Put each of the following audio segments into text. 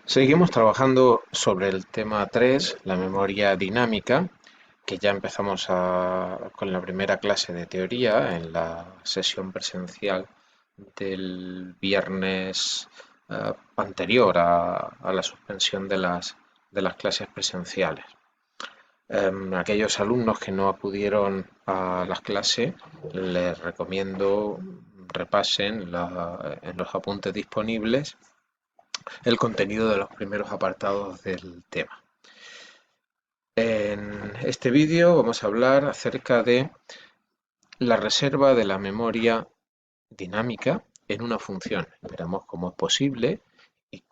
Seguimos trabajando sobre el tema 3, la memoria dinámica, que ya empezamos con la primera clase de teoría en la sesión presencial del viernes anterior a la suspensión de las clases presenciales. Aquellos alumnos que no acudieron a las clases, les recomiendo repasen en los apuntes disponibles el contenido de los primeros apartados del tema. En este vídeo vamos a hablar acerca de la reserva de la memoria dinámica en una función. Veremos cómo es posible y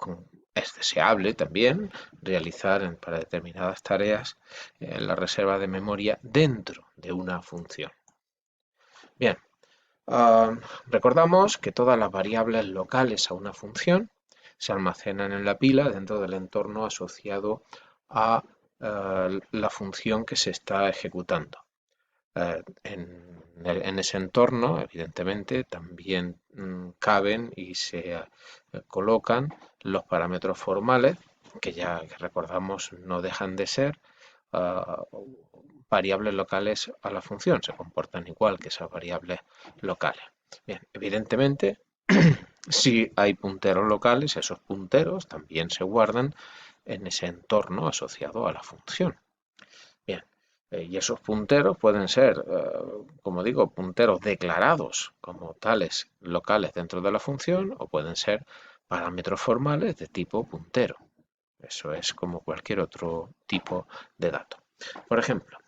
es deseable también realizar para determinadas tareas la reserva de memoria dentro de una función. Bien, recordamos que todas las variables locales a una función se almacenan en la pila dentro del entorno asociado a la función que se está ejecutando. En ese entorno, evidentemente, también caben y se colocan los parámetros formales, que ya recordamos no dejan de ser variables locales a la función, se comportan igual que esas variables locales. Bien, evidentemente, si hay punteros locales, esos punteros también se guardan en ese entorno asociado a la función. Bien, y esos punteros pueden ser, como digo, punteros declarados como tales locales dentro de la función o pueden ser parámetros formales de tipo puntero. Eso es como cualquier otro tipo de dato. Por ejemplo,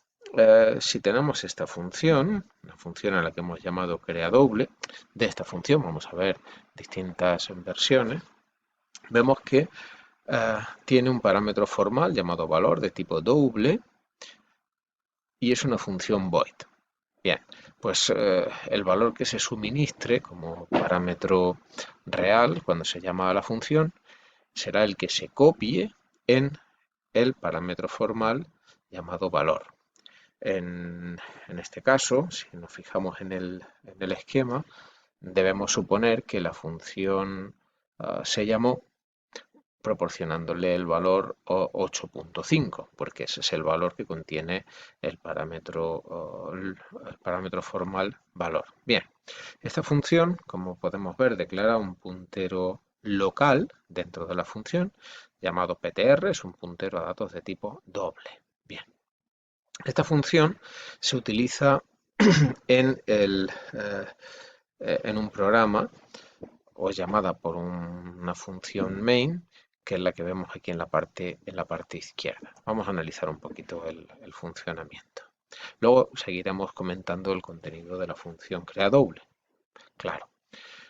si tenemos esta función, una función a la que hemos llamado creaDouble, de esta función vamos a ver distintas versiones, vemos que tiene un parámetro formal llamado valor de tipo double y es una función void. Bien, pues el valor que se suministre como parámetro real cuando se llama a la función será el que se copie en el parámetro formal llamado valor. En este caso, si nos fijamos en el esquema, debemos suponer que la función se llamó proporcionándole el valor 8.5, porque ese es el valor que contiene el parámetro formal valor. Bien, esta función, como podemos ver, declara un puntero local dentro de la función llamado PTR, es un puntero a datos de tipo doble. Bien, esta función se utiliza en un programa o es llamada por una función main, que es la que vemos aquí en la parte izquierda. Vamos a analizar un poquito el funcionamiento. Luego seguiremos comentando el contenido de la función creaDouble. Claro.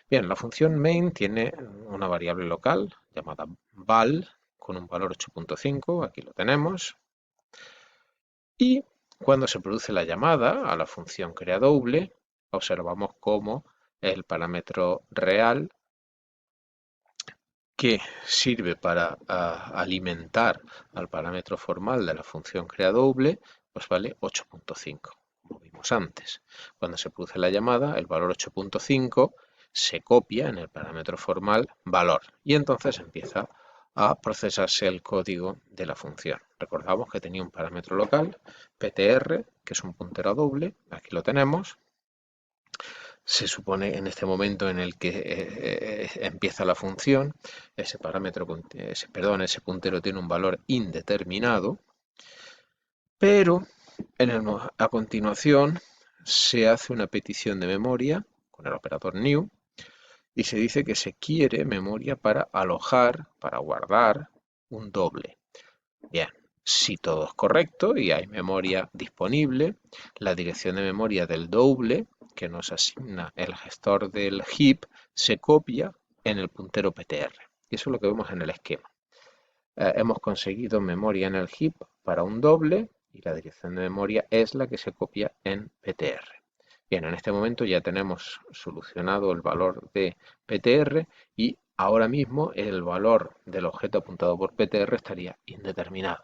Bien, la función main tiene una variable local llamada val con un valor 8.5, aquí lo tenemos. Y cuando se produce la llamada a la función creaDouble, observamos cómo el parámetro real que sirve para alimentar al parámetro formal de la función creaDouble, pues vale 8.5, como vimos antes. Cuando se produce la llamada, el valor 8.5 se copia en el parámetro formal valor y entonces empieza a procesarse el código de la función. Recordamos que tenía un parámetro local, ptr, que es un puntero doble, aquí lo tenemos. Se supone en este momento en el que empieza la función, ese puntero tiene un valor indeterminado, pero a continuación se hace una petición de memoria con el operador new y se dice que se quiere memoria para alojar, para guardar un doble. Bien, si todo es correcto y hay memoria disponible, la dirección de memoria del doble que nos asigna el gestor del heap se copia en el puntero PTR. Y eso es lo que vemos en el esquema. Hemos conseguido memoria en el heap para un doble y la dirección de memoria es la que se copia en PTR. Bien, en este momento ya tenemos solucionado el valor de PTR y ahora mismo el valor del objeto apuntado por PTR estaría indeterminado.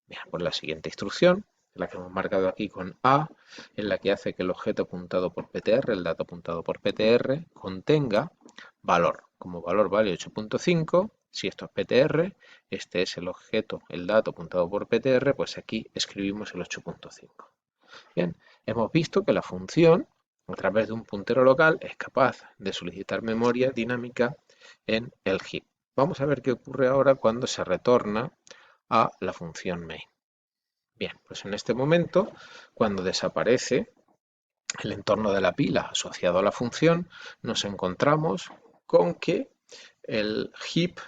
Bien, pues la siguiente instrucción, la que hemos marcado aquí con A, es la que hace que el objeto apuntado por PTR, el dato apuntado por PTR, contenga valor. Como valor vale 8.5, Si esto es PTR, este es el objeto, el dato apuntado por PTR, pues aquí escribimos el 8.5. Bien, hemos visto que la función, a través de un puntero local, es capaz de solicitar memoria dinámica en el heap. Vamos a ver qué ocurre ahora cuando se retorna a la función main. Bien, pues en este momento, cuando desaparece el entorno de la pila asociado a la función, nos encontramos con que el heap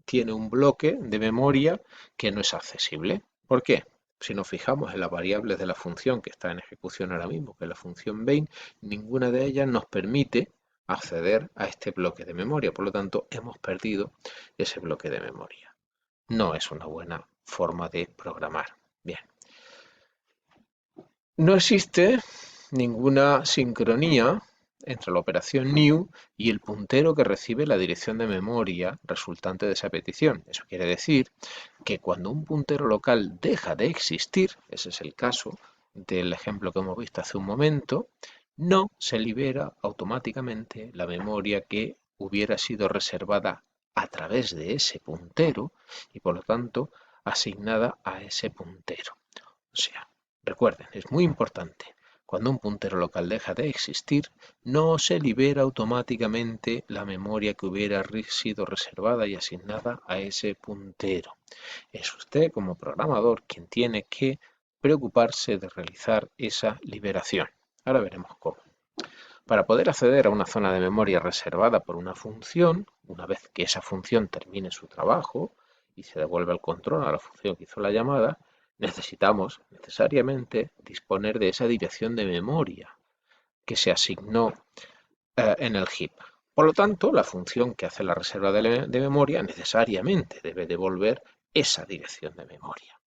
tiene un bloque de memoria que no es accesible. ¿Por qué? Si nos fijamos en las variables de la función que está en ejecución ahora mismo, que es la función main, ninguna de ellas nos permite acceder a este bloque de memoria. Por lo tanto, hemos perdido ese bloque de memoria. No es una buena forma de programar. Bien. No existe ninguna sincronía entre la operación new y el puntero que recibe la dirección de memoria resultante de esa petición. Eso quiere decir que cuando un puntero local deja de existir, ese es el caso del ejemplo que hemos visto hace un momento, no se libera automáticamente la memoria que hubiera sido reservada a través de ese puntero y por lo tanto asignada a ese puntero. O sea, recuerden, es muy importante. Cuando un puntero local deja de existir, no se libera automáticamente la memoria que hubiera sido reservada y asignada a ese puntero. Es usted como programador quien tiene que preocuparse de realizar esa liberación. Ahora veremos cómo. Para poder acceder a una zona de memoria reservada por una función, una vez que esa función termine su trabajo y se devuelve el control a la función que hizo la llamada, necesitamos necesariamente disponer de esa dirección de memoria que se asignó en el heap. Por lo tanto, la función que hace la reserva de memoria necesariamente debe devolver esa dirección de memoria.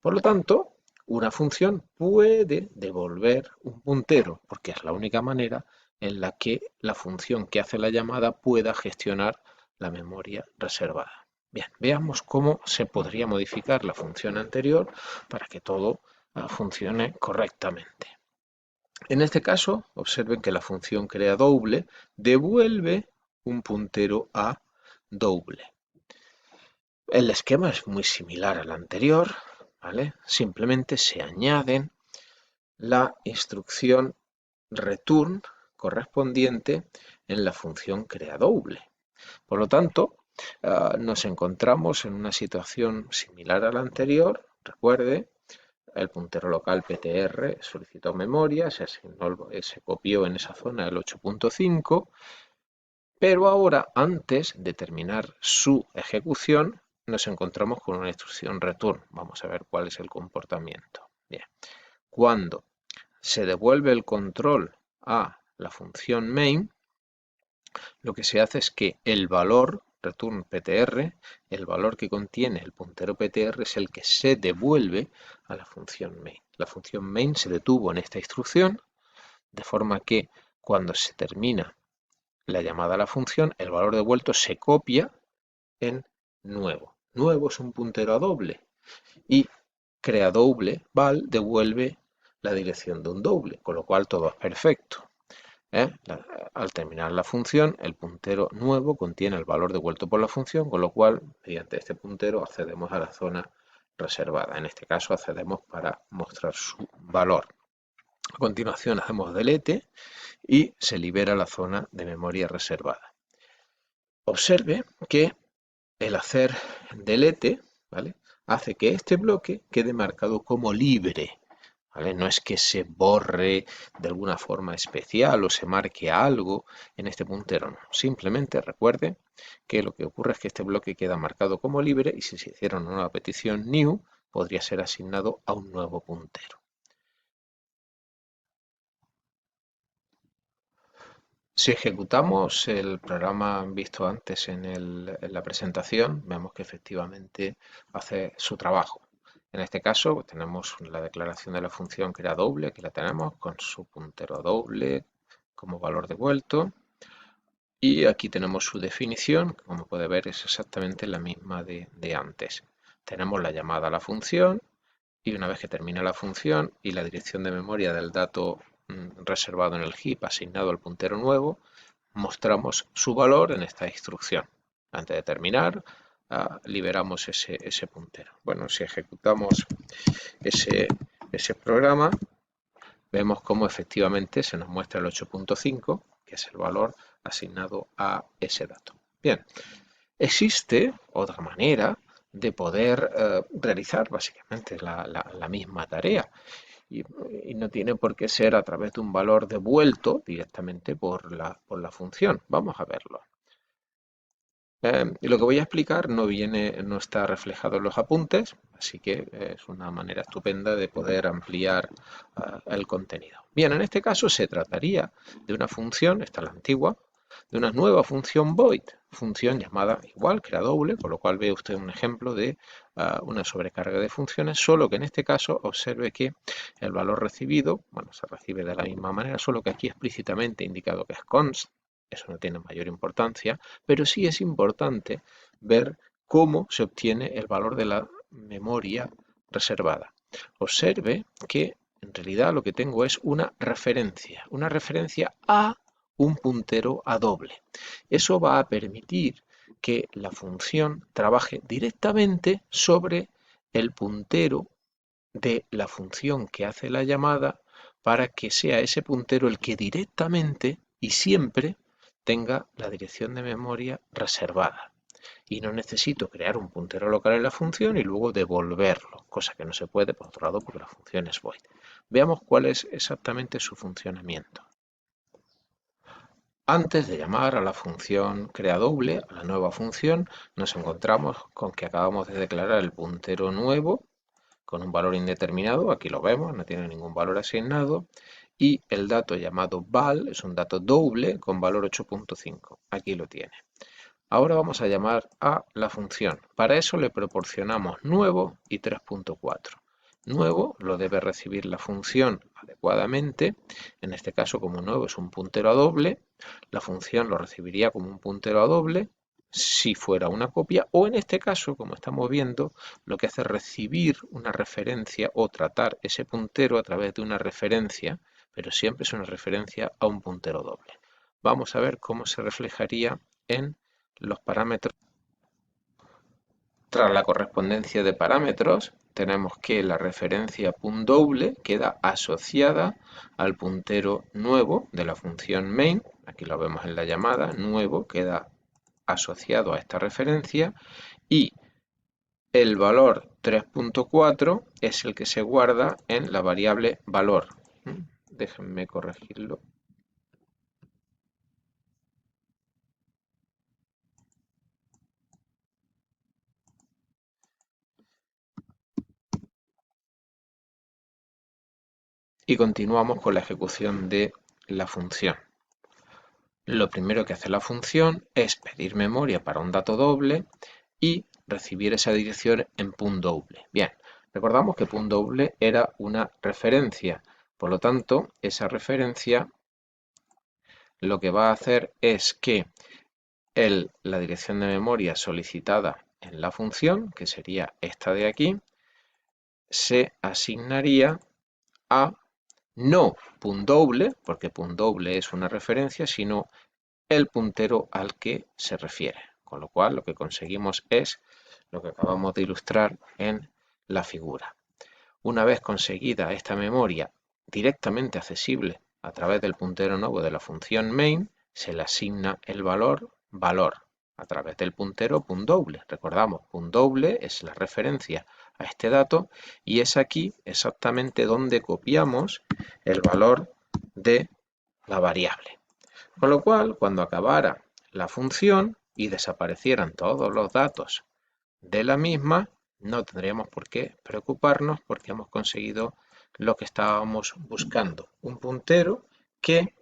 Por lo tanto, una función puede devolver un puntero, porque es la única manera en la que la función que hace la llamada pueda gestionar la memoria reservada. Bien, veamos cómo se podría modificar la función anterior para que todo funcione correctamente. En este caso, observen que la función creaDouble devuelve un puntero a double. El esquema es muy similar al anterior, ¿vale? Simplemente se añaden la instrucción return correspondiente en la función creaDouble. Por lo tanto, nos encontramos en una situación similar a la anterior. Recuerde, el puntero local PTR solicitó memoria, se copió en esa zona el 8.5, pero ahora, antes de terminar su ejecución, nos encontramos con una instrucción return. Vamos a ver cuál es el comportamiento. Bien, cuando se devuelve el control a la función main, lo que se hace es que el valor return PTR, el valor que contiene el puntero PTR, es el que se devuelve a la función main. La función main se detuvo en esta instrucción, de forma que cuando se termina la llamada a la función, el valor devuelto se copia en nuevo. Nuevo es un puntero a doble y creaDouble val devuelve la dirección de un doble, con lo cual todo es perfecto. Al terminar la función, el puntero nuevo contiene el valor devuelto por la función, con lo cual, mediante este puntero, accedemos a la zona reservada. En este caso, accedemos para mostrar su valor. A continuación, hacemos delete y se libera la zona de memoria reservada. Observe que el hacer delete, ¿vale?, hace que este bloque quede marcado como libre. ¿Vale? No es que se borre de alguna forma especial o se marque algo en este puntero, no. Simplemente recuerde que lo que ocurre es que este bloque queda marcado como libre y si se hiciera una nueva petición new, podría ser asignado a un nuevo puntero. Si ejecutamos el programa visto antes en la presentación, vemos que efectivamente hace su trabajo. En este caso tenemos la declaración de la función que era doble, aquí la tenemos con su puntero doble como valor devuelto. Y aquí tenemos su definición, que como puede ver es exactamente la misma de antes. Tenemos la llamada a la función y una vez que termina la función y la dirección de memoria del dato reservado en el heap asignado al puntero nuevo, mostramos su valor en esta instrucción. Antes de terminar, liberamos ese puntero. Bueno, si ejecutamos ese programa, vemos cómo efectivamente se nos muestra el 8.5, que es el valor asignado a ese dato. Bien, existe otra manera de poder realizar básicamente la misma tarea y no tiene por qué ser a través de un valor devuelto directamente por la función. Vamos a verlo. Lo que voy a explicar no está reflejado en los apuntes, así que es una manera estupenda de poder ampliar el contenido. Bien, en este caso se trataría de una función, esta es la antigua, de una nueva función void, función llamada igual, creadoble, con lo cual ve usted un ejemplo de una sobrecarga de funciones, solo que en este caso observe que el valor recibido, bueno, se recibe de la misma manera, solo que aquí explícitamente indicado que es const. Eso no tiene mayor importancia, pero sí es importante ver cómo se obtiene el valor de la memoria reservada. Observe que en realidad lo que tengo es una referencia a un puntero a doble. Eso va a permitir que la función trabaje directamente sobre el puntero de la función que hace la llamada para que sea ese puntero el que directamente y siempre tenga la dirección de memoria reservada. Y no necesito crear un puntero local en la función y luego devolverlo, cosa que no se puede, por otro lado, porque la función es void. Veamos cuál es exactamente su funcionamiento. Antes de llamar a la función creadoble, a la nueva función, nos encontramos con que acabamos de declarar el puntero nuevo con un valor indeterminado, aquí lo vemos, no tiene ningún valor asignado, y el dato llamado val es un dato doble con valor 8.5, aquí lo tiene. Ahora vamos a llamar a la función. Para eso le proporcionamos nuevo y 3.4. Nuevo lo debe recibir la función adecuadamente, en este caso como nuevo es un puntero a doble, la función lo recibiría como un puntero a doble si fuera una copia, o en este caso, como estamos viendo, lo que hace es recibir una referencia o tratar ese puntero a través de una referencia, pero siempre es una referencia a un puntero doble. Vamos a ver cómo se reflejaría en los parámetros. Tras la correspondencia de parámetros, tenemos que la referencia .doble queda asociada al puntero nuevo de la función main, aquí lo vemos en la llamada, nuevo queda asociado a esta referencia y el valor 3.4 es el que se guarda en la variable valor. Déjenme corregirlo. Y continuamos con la ejecución de la función. Lo primero que hace la función es pedir memoria para un dato doble y recibir esa dirección en .doble. Bien, recordamos que .doble era una referencia, por lo tanto, esa referencia lo que va a hacer es que la dirección de memoria solicitada en la función, que sería esta de aquí, se asignaría a no .doble, porque .doble es una referencia, sino el puntero al que se refiere. Con lo cual lo que conseguimos es lo que acabamos de ilustrar en la figura. Una vez conseguida esta memoria directamente accesible a través del puntero nuevo de la función main, se le asigna el valor a través del puntero .doble. Recordamos, .doble es la referencia a este dato y es aquí exactamente donde copiamos el valor de la variable. Con lo cual, cuando acabara la función y desaparecieran todos los datos de la misma, no tendríamos por qué preocuparnos porque hemos conseguido lo que estábamos buscando. Un puntero que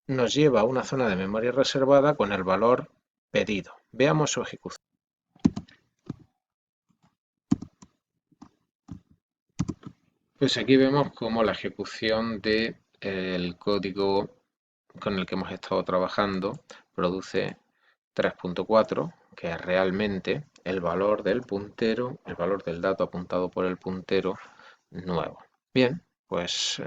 nos lleva a una zona de memoria reservada con el valor pedido. Veamos su ejecución. Pues aquí vemos cómo la ejecución del código con el que hemos estado trabajando produce 3.4, que es realmente el valor del puntero, el valor del dato apuntado por el puntero nuevo. Bien, pues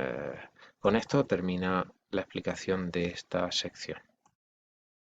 con esto termina la explicación de esta sección.